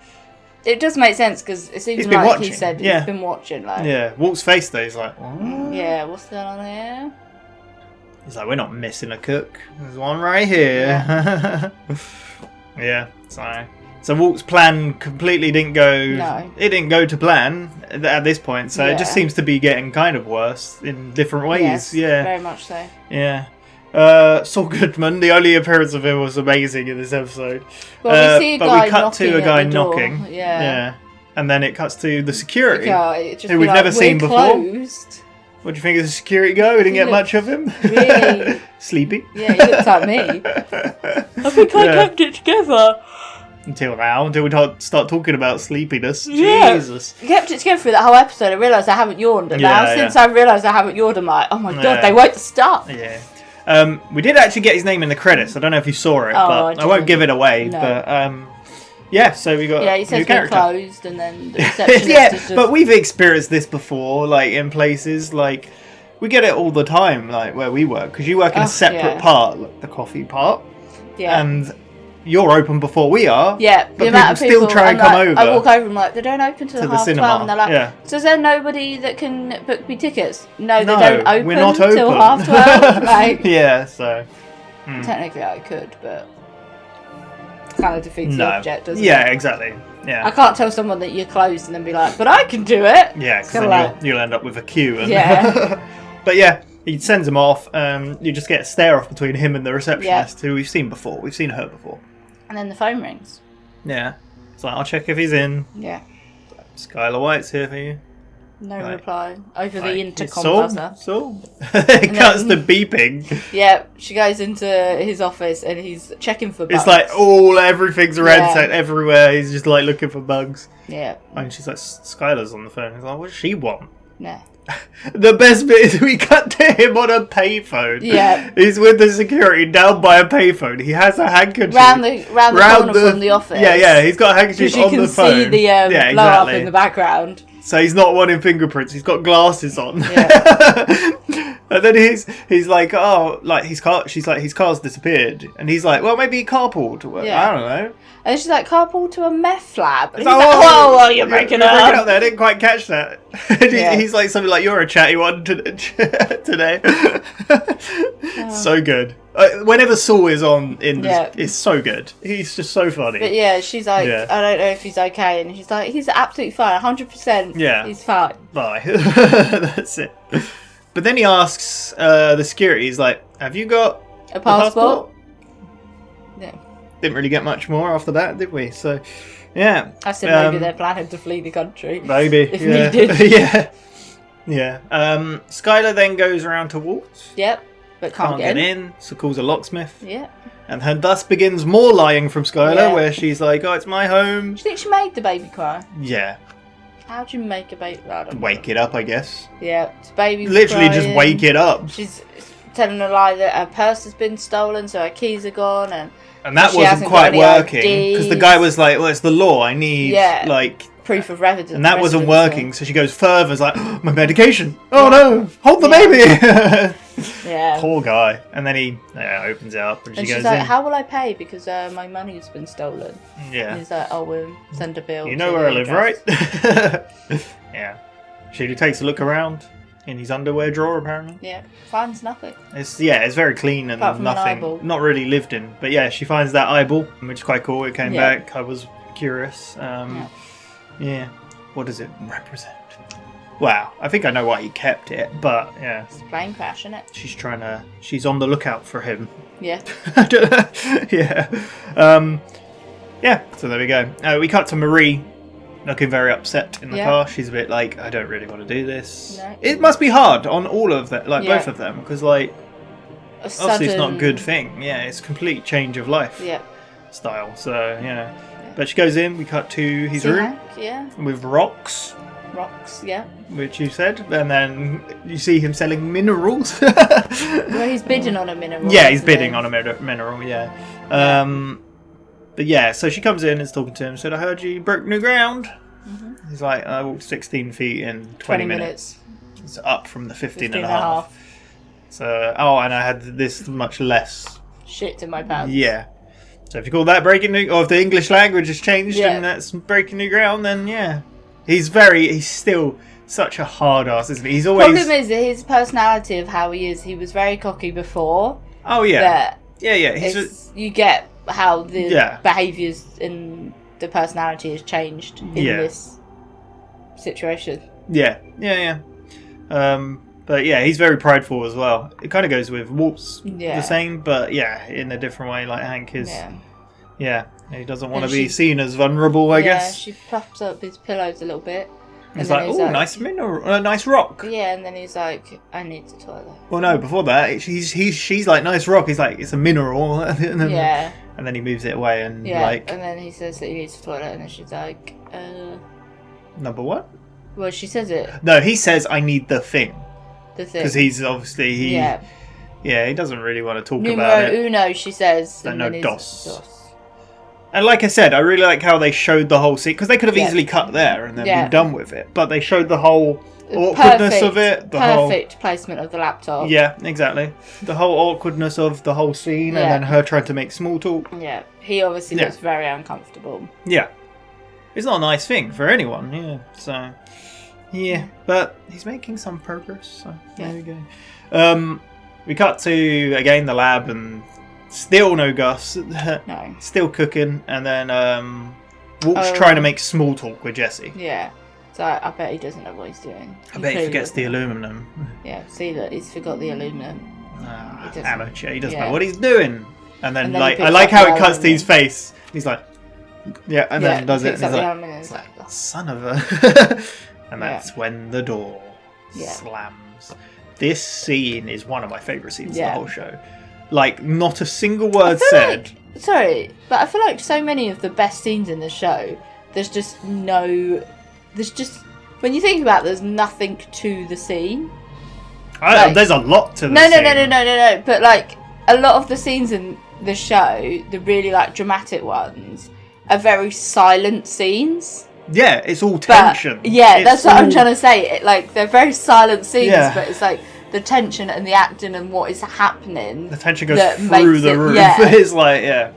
It does make sense because it seems like watching. He said he's been watching. Like, yeah, Walt's face though, he's like, what? Yeah, what's going on here? He's like, we're not missing a cook. There's one right here. Yeah, so Walt's plan completely didn't go... No. It didn't go to plan at this point, so it just seems to be getting kind of worse in different ways. Yes, very much so. Yeah. Saul Goodman, the only appearance of him was amazing in this episode. Well, we see a guy we cut to a guy knocking. Yeah. And then it cuts to the security, who we've never seen before. Closed. What do you think of the security guy? We didn't get much of him. Really? Sleepy. Yeah, he looks like me. I think I kept it together. Until we start talking about sleepiness. Yeah. Jesus. I kept it together through that whole episode. I realised I haven't yawned. And now, since I've realised I haven't yawned, I'm like, oh my god, they won't stop. Yeah. We did actually get his name in the credits. I don't know if you saw it, but I won't give it away. No. But so we got he says new character. Closed, and then the receptionist is just... but we've experienced this before, like in places like we get it all the time, like where we work, because you work in a separate part, like the coffee part, and you're open before we are. Yeah, but people still try and come over. I walk over and like, they don't open till half 12, and they're like, so is there nobody that can book me tickets? No, they don't open. We're not open till half 12. Like, so technically I could, but it kind of defeats the object, doesn't it? Yeah, exactly. Yeah. I can't tell someone that you're closed and then be like, but I can do it. Yeah, because then you'll end up with a queue. And but yeah, he sends him off. You just get a stare off between him and the receptionist, who we've seen before. We've seen her before. And then the phone rings. Yeah. It's like, I'll check if he's in. Yeah. Skylar White's here for you. No reply. Over the intercom buzzer. Saul? It cuts the beeping. Yeah, she goes into his office and he's checking for bugs. It's like everything's ransacked everywhere. He's just like looking for bugs. Yeah. And she's like, Skylar's on the phone. He's like, what does she want? Nah. The best bit is we cut to him on a payphone. Yeah. He's with the security down by a payphone. He has a handkerchief. Round the corner from the office. Yeah, he's got a handkerchief on the phone. Because you can see the blow up in the background. So he's not wanting fingerprints. He's got glasses on. Yeah. And then he's like, oh, like she's like, his car's disappeared. And he's like, well, maybe he carpooled to work. I don't know. And she's like, carpool to a meth lab. And he's like, whoa, you're breaking up. You're breaking up there. I didn't quite catch that. He's like something like, you're a chatty one today. So good. Whenever Saul is on in this, it's so good. He's just so funny. But yeah, she's like, I don't know if he's okay. And he's like, he's absolutely fine. 100%. Yeah. He's fine. Bye. That's it. But then he asks the security, he's like, have you got a passport? Yeah. Didn't really get much more after that, did we? So, yeah. I said maybe they're planning to flee the country. Maybe. If needed. Yeah. Skylar then goes around to Waltz. Yep. But can't get in. So calls a locksmith. Yeah. And then thus begins more lying from Skylar, Yeah. where she's like, "Oh, it's my home." Do you think she made the baby cry? Yeah, How do you make a baby? I don't know. wake it up, I guess. Yeah, the baby's Literally, just crying. wake it up. She's telling a lie that her purse has been stolen, so her keys are gone, and that she wasn't hasn't quite got any working because the IDs. guy was like, "Well, it's the law. I need proof of evidence." and that wasn't residency. working. So she goes further. It's like, "My medication. Oh no, hold the baby." Yeah. Poor guy. And then he opens it up and she And goes she's like, in. "How will I pay? Because my money's been stolen." Yeah. And he's like, "Oh, we'll send a bill." You to know where I the live, address." right? Yeah. She takes a look around in his underwear drawer, apparently. Yeah, finds nothing. It's very clean and Apart from an nothing, eyeball. not really lived in. But yeah, she finds that eyeball, which is quite cool. It came Yeah. back. I was curious. Yeah. What does it represent? Wow, I think I know why he kept it, but yeah. It's a plane crash, isn't it? She's on the lookout for him. Yeah. Yeah. Yeah, so there we go. We cut to Marie looking very upset in the car. She's a bit like, I don't really want to do this. No. It must be hard on all of them, like Yeah. both of them, because like, obviously it's not a sudden- good thing. Yeah, it's a complete change of life Yeah. style. So, yeah. But she goes in, we cut to his See room Hank? Yeah. with rocks. Rocks, yeah. Which you said, and then you see him selling minerals. Well, he's bidding on a mineral. Yeah, he's isn't bidding he? on a mineral, yeah. But yeah, so she comes in and is talking to him, said, I heard you broke new ground. Mm-hmm. He's like, I walked 16 feet in 20 minutes. It's up from the 15 and a half. So, and I had this much less. Shit in my pants. Yeah. So if you call that breaking new, or if the English language has changed Yeah. and that's breaking new ground, then yeah. He's still such a hard ass, isn't he? He's always... Problem is his personality of how he is. He was very cocky before. Oh, yeah. But Yeah. you get how the Yeah. behaviours and the personality has changed in this situation. Yeah. But yeah, he's very prideful as well. It kind of goes with Walt's the same, but yeah, in a different way. Like Hank is, he doesn't want to And be she- seen as vulnerable. I Yeah, guess she props up his pillows a little bit. he's and like, then "Oh, nice mineral, nice rock." Yeah, and then he's like, "I need to toilet." Well, no, before that, she's like, "Nice rock." He's like, "It's a mineral," and then, Yeah. and then he moves it away and Yeah, like, and then he says that he needs to toilet, and then she's like, number what? Well, she says it. No, he says, "I need the thing," The thing. because he's obviously Yeah. he doesn't really want to talk Numero about it. uno, she says. No, and no, then he's dos. And like I said, I really like how they showed the whole scene, because they could have Yeah. easily cut there and then Yeah. been done with it. But they showed the whole awkwardness of it. The Perfect placement of the laptop. whole, yeah, exactly. The whole awkwardness of the whole scene, Yeah. and then her trying to make small talk. Yeah, he obviously Yeah. looks very uncomfortable. Yeah, it's not a nice thing for anyone. Yeah, so yeah, but he's making some progress. So there we go. We cut to again the lab and. Still no Gus. No. Still cooking, and then Walt's Oh. trying to make small talk with Jesse. Yeah. So I bet he doesn't know what he's doing. I bet he forgets the aluminum. Yeah, see that he's forgot the aluminum. He doesn't- Amateur, he doesn't yeah. know what he's doing. And then, And then he like, I picks like up how the it cuts to his aluminum. face. He's like, yeah, and Yeah, then does he it. And picks he's up the like, aluminum and it's like, oh. son of a. And that's when the door slams. This scene is one of my favourite scenes of Yeah. the whole show. Like, not a single word feel said. Sorry, but I feel like so many of the best scenes in the show, there's just when you think about it, there's nothing to the scene. There's a lot to the No, scene. but like a lot of the scenes in the show, the really like dramatic ones, are very silent scenes. Yeah, it's all But, tension. yeah, It's that's what I'm all- trying to say. Like they're very silent scenes, Yeah. but it's like the tension and the acting and what is happening. The tension goes that through makes the it- roof. yeah. It's like, yeah.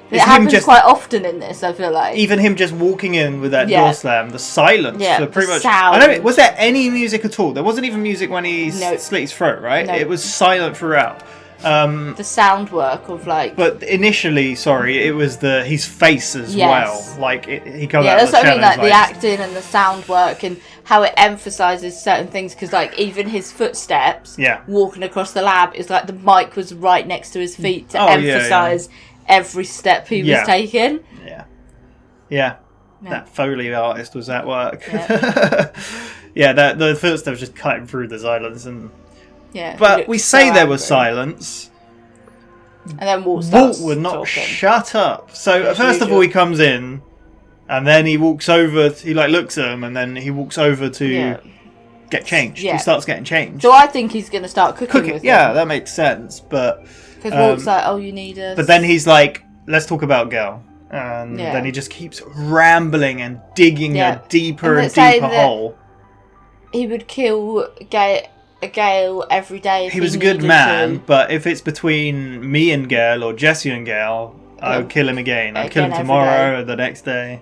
It It's him happens just- quite often in this. I feel like Even him just walking in with that Yeah. door slam, the silence, Yeah, so pretty the much. sound. I don't. Was there any music at all? There wasn't even music when he slit his throat, right? No. It was silent throughout. the sound work of like. But initially, sorry, it was his face as Yes. well. Like he comes Yeah, out that's of the what I mean. shadows, Like the acting and the sound work and how it emphasizes certain things. Because like even his footsteps, Yeah. walking across the lab, is like the mic was right next to his feet to Oh, yeah, emphasize every step he Yeah. was taking. Yeah. Yeah. That Foley artist was at work. Yeah. Yeah, that the footsteps just cutting through the silence, and Yeah, he but looked we so say there was angry. silence. And then Walt starts would not talking. shut up. So Yes, first of usual. all, he comes in, and then he walks over. He like looks at him, and then he walks over to get changed. Yeah. He starts getting changed. So I think he's going to start cooking with Yeah, him. that makes sense. But Because Walt's like, oh, you need us. but then he's like, let's talk about Girl. And then he just keeps rambling and digging a deeper and deeper hole. He would kill Gale every day. If He was a good needed man, to. but if it's between me and Gale or Jesse and Gale, I would kill him again. I'd kill him Again, every tomorrow or the next day.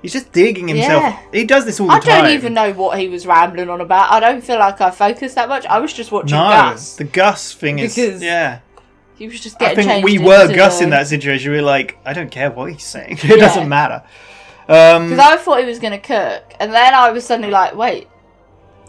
He's just digging himself. Yeah. He does this all the I time. don't even know what he was rambling on about. I don't feel like I focused that much. I was just watching Gus. The Gus thing is... Because Yeah. He was just I getting think changed we were into Gus the- in that situation. We were like, I don't care what he's saying. It Yeah. doesn't matter. Because I thought he was going to cook. And then I was suddenly like, wait.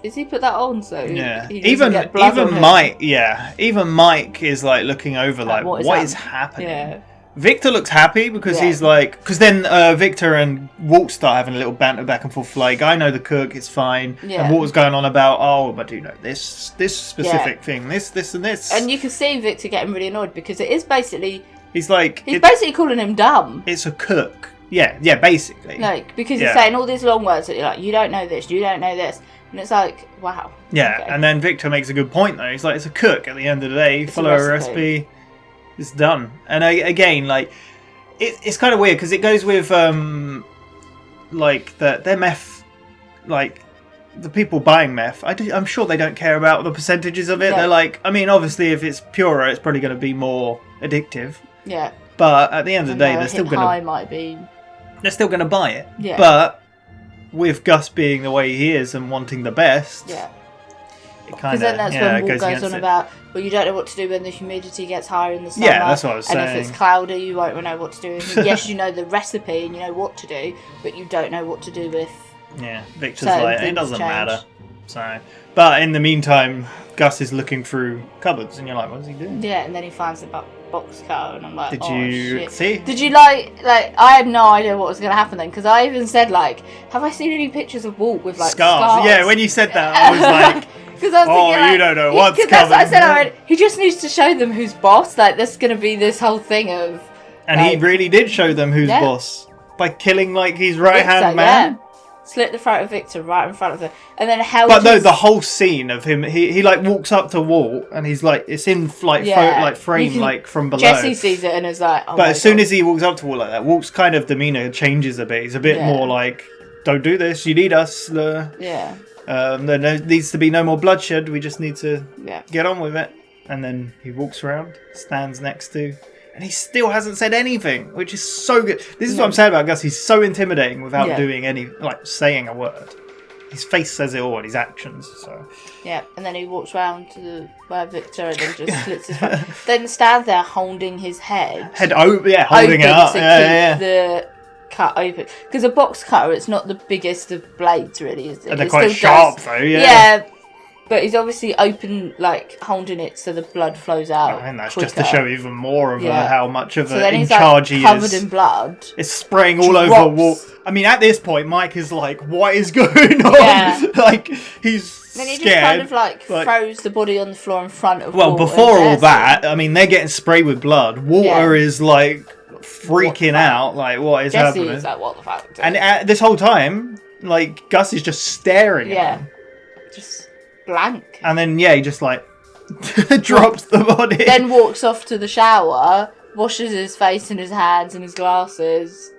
Is he put that on so Yeah, he doesn't get blood on him? Mike. Yeah, even Mike is like looking over, like, what is happening? Yeah. Victor looks happy because he's like, because then Victor and Walt start having a little banter back and forth. Like, I know the cook, it's fine. Yeah. And Walt was going on about, oh, but do you know this specific thing, this and this. And you can see Victor getting really annoyed because it is basically He's like, he's basically calling him dumb. It's a cook. Yeah, basically. Like, because he's saying all these long words that you're like, you don't know this, you don't know this. And it's like, wow. Yeah, okay. and then Victor makes a good point though. He's like, it's a cook at the end of the day. Follow a recipe. It's done. And again, like, it's kind of weird because it goes with like their meth, like the people buying meth. I'm sure they don't care about the percentages of it. No. They're like, I mean, obviously, if it's purer, it's probably going to be more addictive. Yeah. But at the end of the day, And they're still going high to might be. they're still going to buy it. Yeah. But with Gus being the way he is and wanting the best, Yeah. it kind Because of then that's when Walt goes against on it. about, well, you don't know what to do when the humidity gets higher in the summer. Yeah, that's what I was and saying. if it's cloudy, you won't know what to do. And yes, you know the recipe and you know what to do, but you don't know what to do with. Yeah, Victor's certain like, it things doesn't change. matter. So, but in the meantime, Gus is looking through cupboards, and you're like, what is he doing? Yeah, and then he finds the box cutter, and I'm like, Did oh, you shit. see? Did you like? I had no idea what was going to happen then, because I even said like, have I seen any pictures of Walt with like scars? Yeah, when you said that, I was like, Because I was oh, thinking, like, you don't know what's coming. That's what I said. I went, he just needs to show them who's boss. Like, there's going to be this whole thing of. And like, he really did show them who's Yeah. boss by killing like his right Victor, hand man. Yeah. Slit the throat of Victor right in front of him, and then held. But no, his- the whole scene of him, he like walks up to Walt, and he's like, it's in like You frame can- like from below. Jesse sees it and is like, oh But my as soon God. as he walks up to Walt like that, Walt's kind of demeanor changes a bit. He's a bit Yeah. more like, don't do this, you need us. Yeah. There needs to be no more bloodshed. We just need to Yeah. get on with it. And then he walks around, stands next to, and he still hasn't said anything, which is so good. This is what I'm saying about Gus. He's so intimidating without Yeah. doing any, like, saying a word. His face says it all, and his actions. So Yeah, and then he walks round to where Victor and then just slits his throat. Then stands there holding his head. holding it open up. to Yeah, keep the cut open. Because a box cutter, it's not the biggest of blades, really, is it? And they're It quite still sharp, does- though, yeah. Yeah, but he's obviously open, like, holding it so the blood flows out. And that's quicker. just to show even more of how much of So then in he's charge like he covered is. in blood. It's spraying all over Drops. Walt. I mean, at this point, Mike is like, "What is going on?" Yeah. Like he's Then he scared. just kind of like throws the body on the floor in front of Well, Walt before and all Jesse. that, I mean, they're getting sprayed with blood. Walter is like freaking out, like, what is Jesse happening? is like, what the fuck? And this whole time, like, Gus is just staring at Yeah. him. Just blank. And then, he just like drops the body. Then walks off to the shower, washes his face and his hands and his glasses,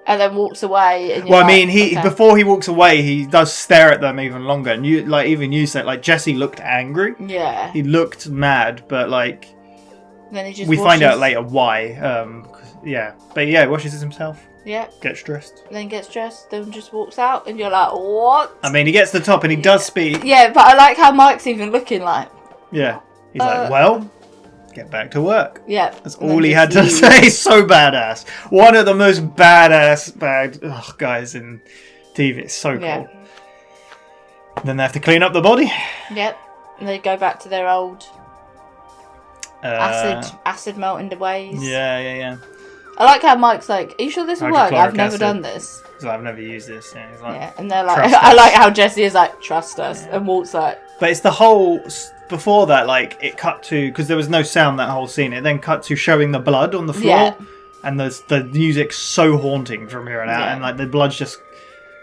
and then walks away. And you're Well, I like, mean, okay. before he walks away, he does stare at them even longer. And even you said, like, Jesse looked angry. Yeah. He looked mad, but like, Then he just we find out washes- later why. But he washes himself. Yeah. Gets dressed. Then gets dressed, then just walks out, and you're like, what? I mean, he gets to the top and he does speak. Yeah, but I like how Mike's even looking like. Yeah. He's like, well, get back to work. Yeah. That's and all then he just had to leaves. say. So badass. One of the most badass guys in TV. It's so cool. Yeah. Then they have to clean up the body. Yep. And they go back to their old acid melting ways. Yeah. I like how Mike's like, are you sure this will work? I've Hydrochloric never acid. done this. So I've never used this. Yeah, he's like, Yeah, and they're like, "Trust I us." like how Jesse is like, trust us, and Walt's like, But it's the whole before that, like, it cut to, because there was no sound that whole scene, it then cut to showing the blood on the floor. Yeah. And the music's so haunting from here on out. Yeah. And, like, the blood's just...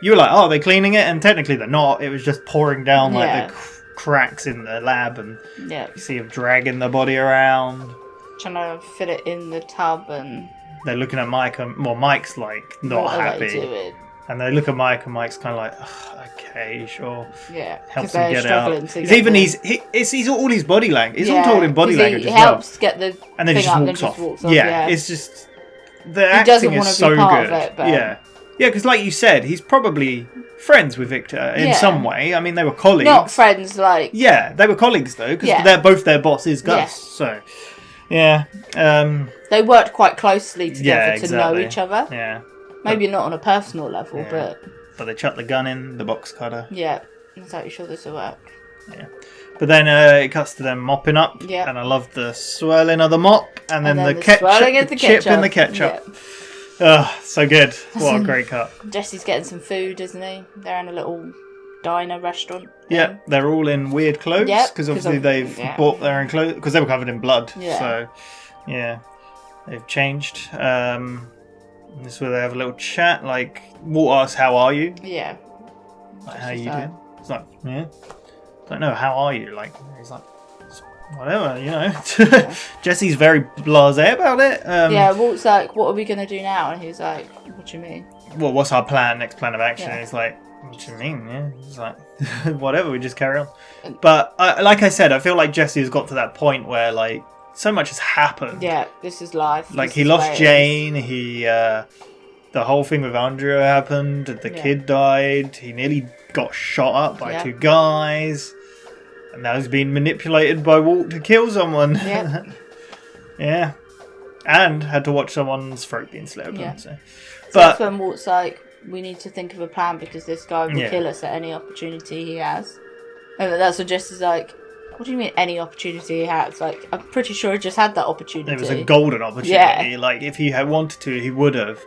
You were like, oh, are they cleaning it? And technically they're not. It was just pouring down, like, the cracks in the lab. And you see him dragging the body around. Trying to fit it in the tub and... They're looking at Mike, and Mike's, like, not what are happy. they doing? And they look at Mike, and Mike's kind of like, okay, sure. Yeah, helps they're him get struggling out. to He's get even the- he's all his body language. He's all told in body 'cause language he as well. helps get the And then thing he up, just then walks just off. walks off. Yeah, it's just the He acting doesn't is wanna be so part good. of it, but- Yeah, because like you said, he's probably friends with Victor in Yeah. some way. I mean, they were colleagues. Not friends, like... Yeah, they were colleagues though, because Yeah. they're both their boss is Gus. Yeah. So, yeah. They worked quite closely together Yeah, to know exactly. each other. Yeah. Maybe not on a personal level, Yeah. But they chuck the gun in, the box cutter. yeah. I'm totally sure this will work. Yeah. But then it cuts to them mopping up. Yeah. And I love the swirling of the mop. And then, the swirling of ketchup, the chip in the ketchup. ketchup. Ugh, so good. What a great cut. Jesse's getting some food, isn't he? They're in a little diner restaurant. Yeah, they're all in weird clothes. Yep, Because 'cause obviously of- they've yeah. bought their own clothes. Because they were covered in blood. Yeah. So, yeah. They've changed. This is where they have a little chat. Like, Walt asks, how are you? Yeah. Like, how She's you like- doing? It's like, yeah. Don't know, how are you? Like, he's like, whatever, you know. Jesse's very blasé about it. Yeah, Walt's like, what are we going to do now? And he's like, what do you mean? Well, what's our plan? Next plan of action? Yeah. And he's like, what do you mean? Yeah. He's like, whatever, we just carry on. But like I said, I feel like Jesse has got to that point where, like, so much has happened. Yeah, this is life. Like, This he is where lost it is. Jane, the whole thing with Andrea happened, the kid died, he nearly got shot up by Yeah. two guys, and now he's being manipulated by Walt to kill someone. Yeah. Yeah. And had to watch someone's throat being slit open. Yeah. So. So But that's when Walt's like, we need to think of a plan because this guy will Yeah. kill us at any opportunity he has. And that's what Jesse's like, what do you mean any opportunity he has? Like, I'm pretty sure he just had that opportunity. it was a golden opportunity. Yeah. Like, if he had wanted to, he would have.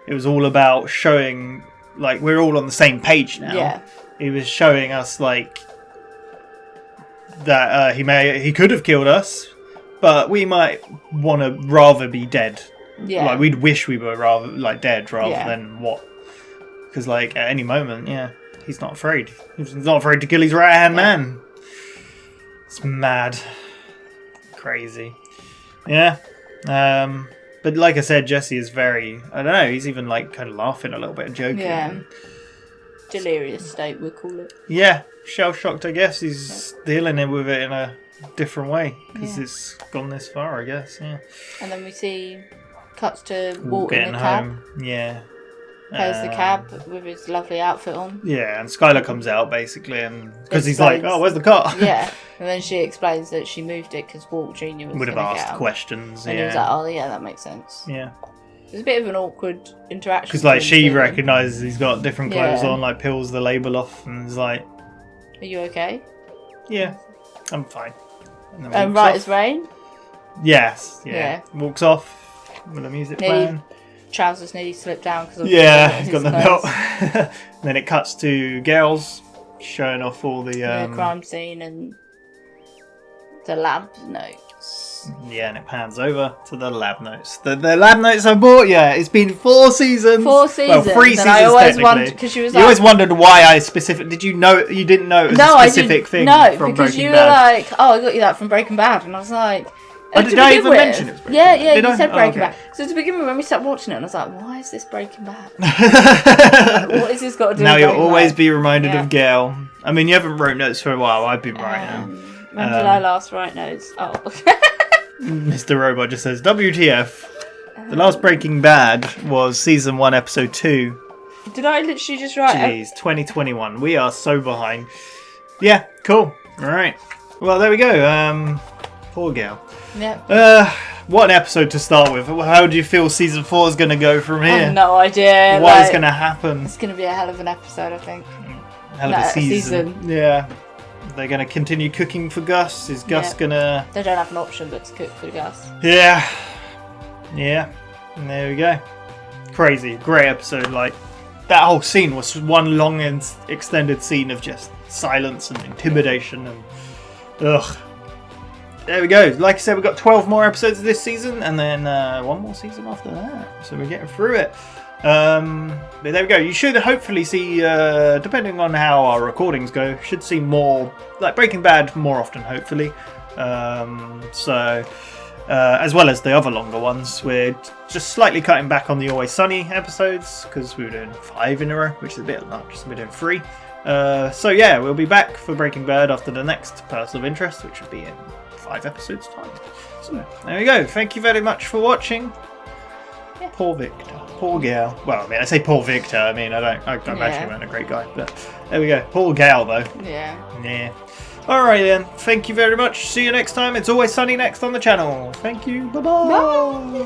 It was all about showing, like, we're all on the same page now. Yeah. He was showing us, like, that he could have killed us, but we might want to rather be dead. Yeah. Like, we'd wish we were rather, like, dead rather Yeah. than what. Because, like, at any moment, yeah, he's not afraid. He's not afraid to kill his right-hand man. It's mad. Crazy. Yeah. But like I said, Jesse is very, I don't know, he's even, like, kind of laughing a little bit, joking. Yeah. Delirious state, we call it. Yeah, shell-shocked, I guess. He's dealing with it in a different way. Because it's gone this far, I guess, yeah. And then we see cuts to Walt Walt in getting the cab. home. Yeah. Plays the cab with his lovely outfit on. Yeah, and Skylar comes out, basically, and because he's like, oh, where's the car? Yeah, and then she explains that she moved it because Walt Jr. Would have gonna asked get out. questions, And yeah. he was like, oh, yeah, that makes sense. Yeah. There's a bit of an awkward interaction. Because, like, between she the two. recognises he's got different clothes Yeah. on, like, peels the label off, and is like, Are you okay? yeah, I'm fine. And then And walks right off. as rain? Yes, yeah. Yeah. Walks off with the music Nearly, playing. trousers nearly slipped down because Yeah, he's got the belt. And then it cuts to girls showing off all the the crime scene and the lab notes. yeah, and it pans over to the lab notes. The lab notes I bought. Yeah, it's been 4 seasons. 4 seasons. Well, 3 seasons And I always technically. wondered because she was You like, always wondered why I specific. Did you know? You didn't know it was no, a I specific didn't. thing. No, from because Breaking you were Bad. like, oh, I got you that from Breaking Bad, and I was like. Oh, to did I begin even with- mention it was Breaking Yeah, Bad? yeah, Did you I? said Oh, Breaking okay. Bad. So to begin with, when we started watching it, I was like, why is this Breaking Bad? What has this got to do Now with you'll Breaking always Bad? be reminded Yeah. of Gail. I mean, you haven't wrote notes for a while. I've been writing. When did I last write notes? Oh. Mr. Robot just says, WTF. The last Breaking Bad was season 1, episode 2. Did I literally just write? Jeez, 2021. We are so behind. Yeah, cool. Alright. Well, there we go. Poor Gail. Yep. What an episode to start with. How do you feel season 4 is going to go from I here? have no idea. What is like, going to happen? It's going to be a hell of an episode, I think. Hell of a season. Yeah. They're going to continue cooking for Gus. Is Gus Yeah. going to... They don't have an option but to cook for Gus. Yeah. Yeah. And there we go. Crazy. Great episode. Like, that whole scene was one long and extended scene of just silence and intimidation and Ugh. There we go. Like I said, we've got 12 more episodes of this season, and then one more season after that. So we're getting through it. But there we go. You should hopefully see, depending on how our recordings go, should see more, like Breaking Bad more often, hopefully. As well as the other longer ones, we're just slightly cutting back on the Always Sunny episodes, because we were doing 5 in a row, which is a bit much, so we're doing 3. So yeah, we'll be back for Breaking Bad after the next Person of Interest, which will be in 5 episodes time. So there we go. Thank you very much for watching. Yeah. Poor Victor. Poor gal. Well, I mean, I say poor Victor. I mean, I imagine he wasn't a great guy, but there we go. Poor gal though. Yeah. Yeah. Alright then. Thank you very much. See you next time. It's Always Sunny next on the channel. Thank you. Bye-bye. Bye.